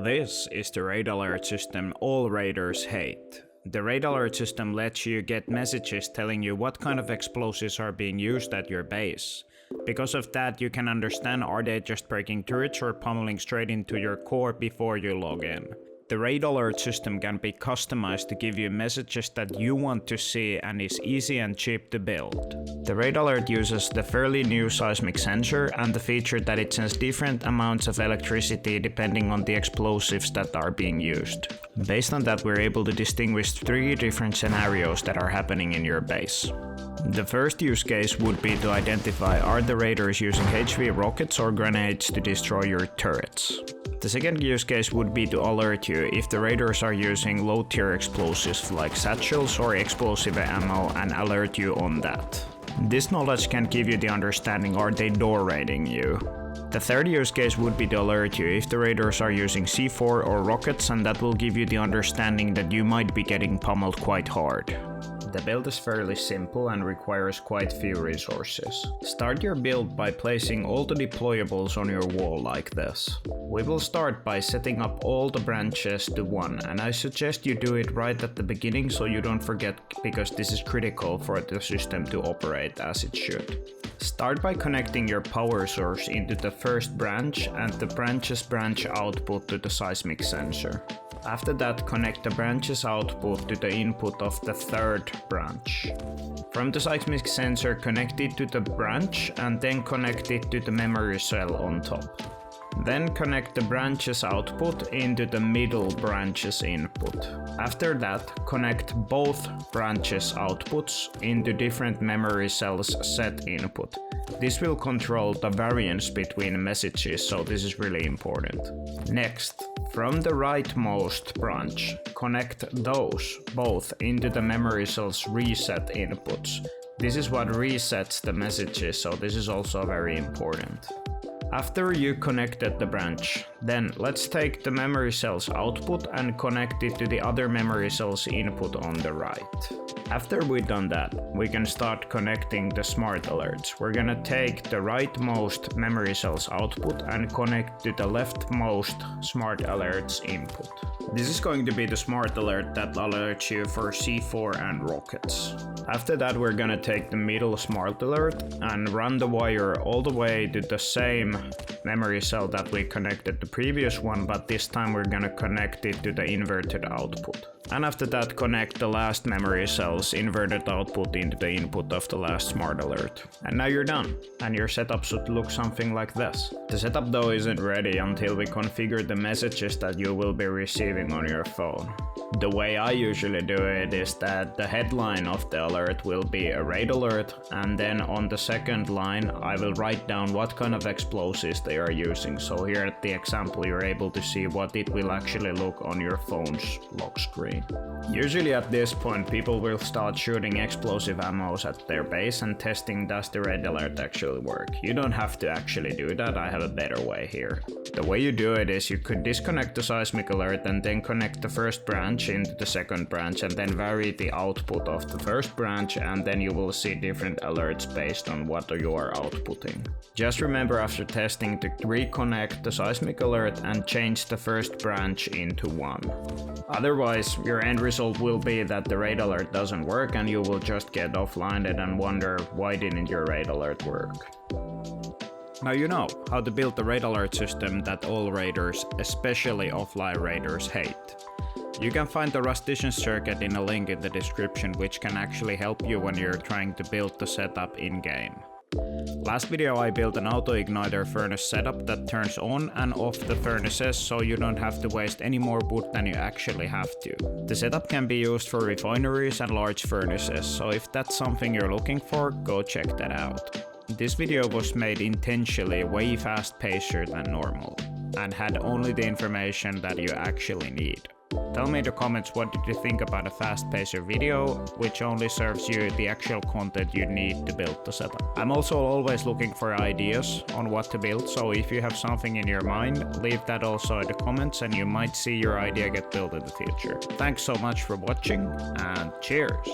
This is the raid alert system all raiders hate. The raid alert system lets you get messages telling you what kind of explosives are being used at your base. Because of that, you can understand are they just breaking turrets or pummeling straight into your core before you log in. The raid alert system can be customized to give you messages that you want to see and is easy and cheap to build. The raid alert uses the fairly new seismic sensor and the feature that it sends different amounts of electricity depending on the explosives that are being used. Based on that, we're able to distinguish 3 different scenarios that are happening in your base. The first use case would be to identify are the raiders using HV rockets or grenades to destroy your turrets. The second use case would be to alert you if the raiders are using low tier explosives like satchels or explosive ammo and alert you on that. This knowledge can give you the understanding are they door raiding you. The third use case would be to alert you if the raiders are using C4 or rockets, and that will give you the understanding that you might be getting pummeled quite hard. The build is fairly simple and requires quite few resources. Start your build by placing all the deployables on your wall like this. We will start by setting up all the branches to 1, and I suggest you do it right at the beginning so you don't forget, because this is critical for the system to operate as it should. Start by connecting your power source into the first branch and the branch's branch output to the seismic sensor. After that, connect the branch's output to the input of the third branch. From the seismic sensor, connect it to the branch and then connect it to the memory cell on top. Then connect the branch's output into the middle branch's input. After that, connect both branches' outputs into different memory cells' set input. This will control the variance between messages, so this is really important. Next, from the rightmost branch, connect those both into the memory cell's reset inputs. This is what resets the messages, so this is also very important. After you connected the branch, then let's take the memory cell's output and connect it to the other memory cell's input on the right. After we've done that, we can start connecting the smart alerts. We're gonna take the rightmost memory cell's output and connect to the leftmost smart alert's input. This is going to be the smart alert that alerts you for C4 and rockets. After that, we're gonna take the middle smart alert and run the wire all the way to the same memory cell that we connected the previous one, but this time we're gonna connect it to the inverted output. And after that, connect the last memory cell's inverted output into the input of the last smart alert. And now you're done, and your setup should look something like this. The setup though isn't ready until we configure the messages that you will be receiving on your phone. The way I usually do it is that the headline of the alert will be a raid alert, and then on the second line I will write down what kind of explosives they are using. So here at the example, you're able to see what it will actually look on your phone's lock screen. Usually at this point, people will start shooting explosive ammos at their base and testing does the raid alert actually work. You don't have to actually do that, I have a better way here. The way you do it is you could disconnect the seismic alert and then connect the first branch into the second branch and then vary the output of the first branch, and then you will see different alerts based on what you are outputting. Just remember after testing to reconnect the seismic alert and change the first branch into 1. Otherwise, your end result will be that the raid alert doesn't work and you will just get offlined and wonder why didn't your raid alert work. Now you know how to build the raid alert system that all raiders, especially offline raiders, hate. You can find the Rustition circuit in a link in the description, which can actually help you when you're trying to build the setup in-game. Last video I built an auto-igniter furnace setup that turns on and off the furnaces so you don't have to waste any more wood than you actually have to. The setup can be used for refineries and large furnaces, so if that's something you're looking for, go check that out. This video was made intentionally way fast-pacer than normal, and had only the information that you actually need. Tell me in the comments what did you think about a fast-pacer video, which only serves you the actual content you need to build the setup. I'm also always looking for ideas on what to build, so if you have something in your mind, leave that also in the comments and you might see your idea get built in the future. Thanks so much for watching, and cheers!